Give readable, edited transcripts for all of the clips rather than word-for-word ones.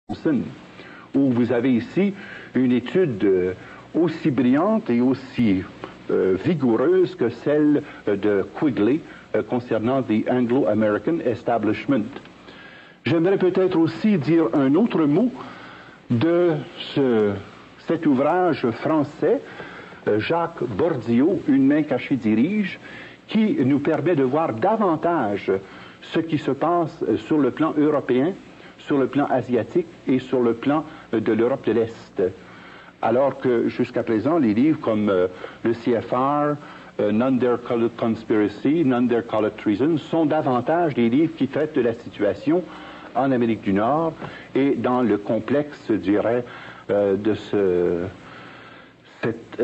Thompson, où vous avez ici une étude aussi brillante et aussi vigoureuse que celle de Quigley concernant The Anglo-American Establishment. J'aimerais peut-être aussi dire un autre mot de cet ouvrage français, Jacques Bordiot, Une main cachée dirige, qui nous permet de voir davantage ce qui se passe sur le plan européen, sur le plan asiatique et sur le plan de l'Europe de l'Est. Alors que jusqu'à présent, les livres comme le CFR, None Dare Call It Conspiracy, None Dare Call It Treason, sont davantage des livres qui traitent de la situation en Amérique du Nord et dans le complexe, je dirais, de cette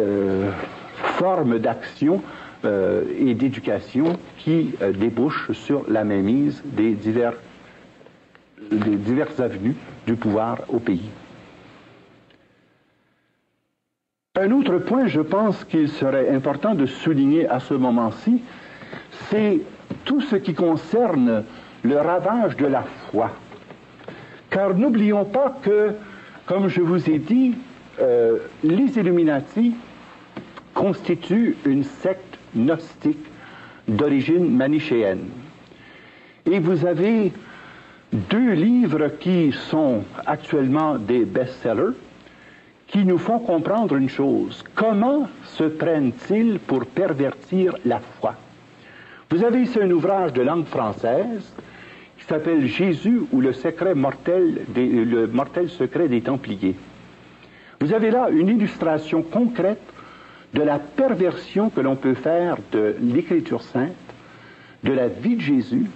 forme d'action et d'éducation qui débouche sur la mainmise des diverses avenues du pouvoir au pays. Un autre point, je pense qu'il serait important de souligner à ce moment-ci, c'est tout ce qui concerne le ravage de la foi. Car n'oublions pas que, comme je vous ai dit, les Illuminati constituent une secte gnostique d'origine manichéenne. Et vous avez deux livres qui sont actuellement des best-sellers, qui nous font comprendre une chose. Comment se prennent-ils pour pervertir la foi? Vous avez ici un ouvrage de langue française qui s'appelle Jésus ou le mortel secret des Templiers. Vous avez là une illustration concrète de la perversion que l'on peut faire de l'Écriture sainte, de la vie de Jésus,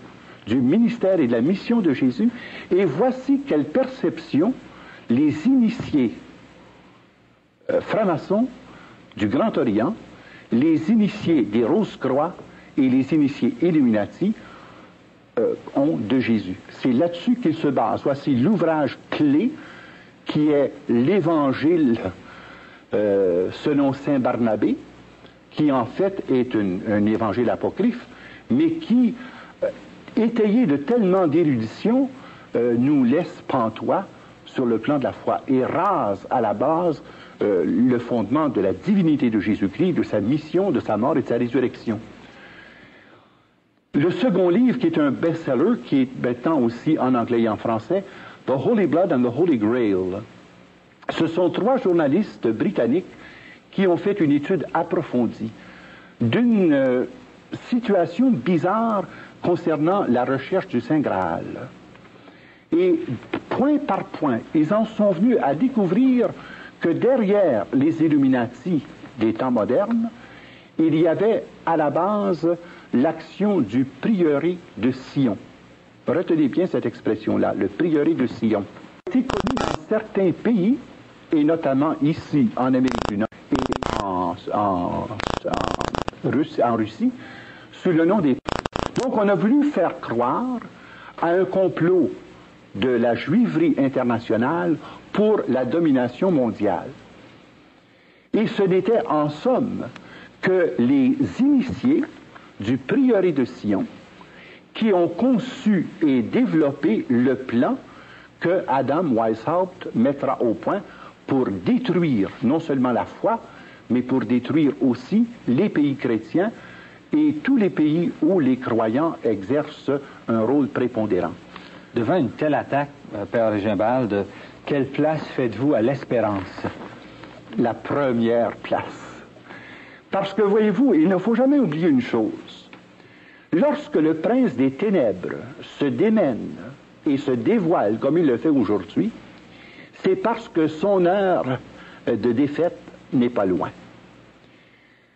du ministère et de la mission de Jésus, et voici quelle perception les initiés francs-maçons du Grand Orient, les initiés des Rose-Croix et les initiés Illuminati ont de Jésus. C'est là-dessus qu'ils se basent. Voici l'ouvrage clé qui est l'Évangile selon saint Barnabé, qui en fait est un évangile apocryphe, mais qui, étayé de tellement d'érudition, nous laisse pantois sur le plan de la foi et rase à la base le fondement de la divinité de Jésus-Christ, de sa mission, de sa mort et de sa résurrection. Le second livre, qui est un best-seller, qui est maintenant aussi en anglais et en français, The Holy Blood and the Holy Grail. Ce sont trois journalistes britanniques qui ont fait une étude approfondie d'une situation bizarre concernant la recherche du Saint Graal. Et point par point, ils en sont venus à découvrir que derrière les Illuminati des temps modernes, il y avait à la base l'action du prieuré de Sion. Retenez bien cette expression-là, le prieuré de Sion. C'est connu dans certains pays, et notamment ici en Amérique du Nord et en Russie, sous le nom des... Donc on a voulu faire croire à un complot de la juiverie internationale pour la domination mondiale. Et ce n'était en somme que les initiés du prieuré de Sion qui ont conçu et développé le plan que Adam Weishaupt mettra au point pour détruire non seulement la foi, mais pour détruire aussi les pays chrétiens et tous les pays où les croyants exercent un rôle prépondérant. Devant une telle attaque, Père Régimbald, quelle place faites-vous à l'espérance? La première place. Parce que, voyez-vous, il ne faut jamais oublier une chose. Lorsque le prince des ténèbres se démène et se dévoile comme il le fait aujourd'hui, c'est parce que son heure de défaite n'est pas loin.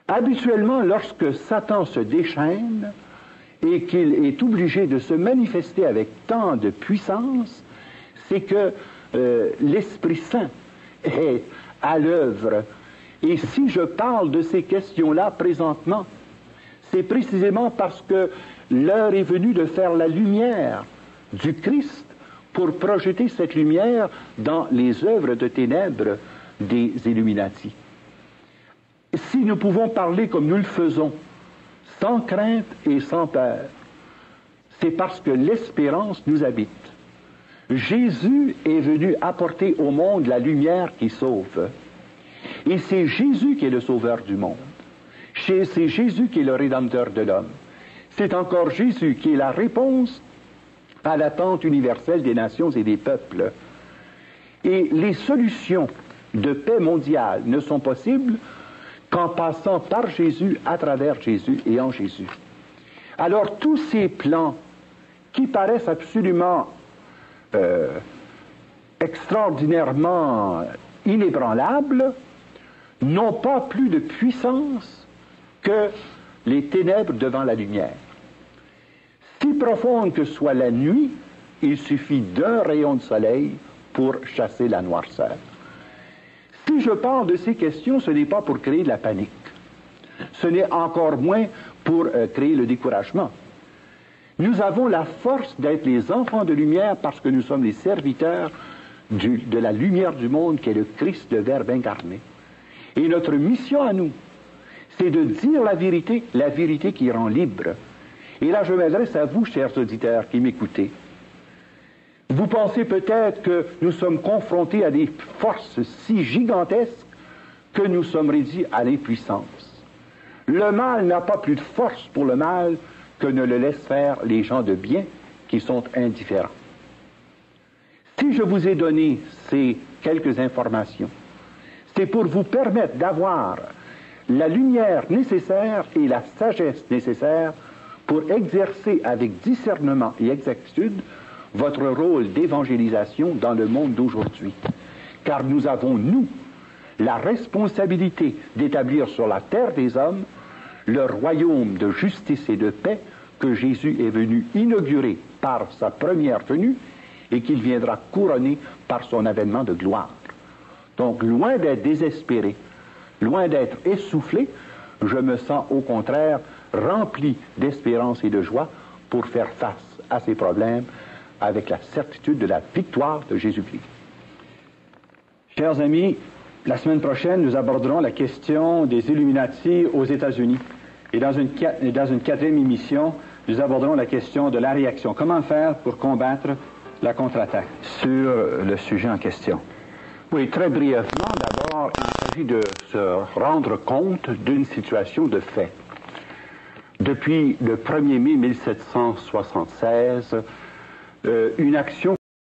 Habituellement, lorsque Satan se déchaîne et qu'il est obligé de se manifester avec tant de puissance, c'est que l'Esprit Saint est à l'œuvre. Et si je parle de ces questions-là présentement, c'est précisément parce que l'heure est venue de faire la lumière du Christ pour projeter cette lumière dans les œuvres de ténèbres des Illuminati. Si nous pouvons parler comme nous le faisons, sans crainte et sans peur, c'est parce que l'espérance nous habite. Jésus est venu apporter au monde la lumière qui sauve. Et c'est Jésus qui est le sauveur du monde. C'est Jésus qui est le rédempteur de l'homme. C'est encore Jésus qui est la réponse à l'attente universelle des nations et des peuples. Et les solutions de paix mondiale ne sont possibles qu'en passant par Jésus, à travers Jésus et en Jésus. Alors tous ces plans qui paraissent absolument extraordinairement inébranlables n'ont pas plus de puissance que les ténèbres devant la lumière. Si profonde que soit la nuit, il suffit d'un rayon de soleil pour chasser la noirceur. Si je parle de ces questions, ce n'est pas pour créer de la panique. Ce n'est encore moins pour créer le découragement. Nous avons la force d'être les enfants de lumière parce que nous sommes les serviteurs de la lumière du monde qui est le Christ, le Verbe incarné. Et notre mission à nous, c'est de dire la vérité qui rend libre. Et là, je m'adresse à vous, chers auditeurs, qui m'écoutez. Vous pensez peut-être que nous sommes confrontés à des forces si gigantesques que nous sommes réduits à l'impuissance. Le mal n'a pas plus de force pour le mal que ne le laissent faire les gens de bien qui sont indifférents. Si je vous ai donné ces quelques informations, c'est pour vous permettre d'avoir la lumière nécessaire et la sagesse nécessaire pour exercer avec discernement et exactitude votre rôle d'évangélisation dans le monde d'aujourd'hui. Car nous avons, nous, la responsabilité d'établir sur la terre des hommes le royaume de justice et de paix que Jésus est venu inaugurer par sa première venue et qu'il viendra couronner par son avènement de gloire. Donc, loin d'être désespéré, loin d'être essoufflé, je me sens au contraire rempli d'espérance et de joie pour faire face à ces problèmes avec la certitude de la victoire de Jésus-Christ. Chers amis, la semaine prochaine, nous aborderons la question des Illuminati aux États-Unis. Et dans une quatrième émission, nous aborderons la question de la réaction. Comment faire pour combattre la contre-attaque? Sur le sujet en question. Oui, très brièvement, d'abord, il s'agit de se rendre compte d'une situation de fait. Depuis le 1er mai 1776, une action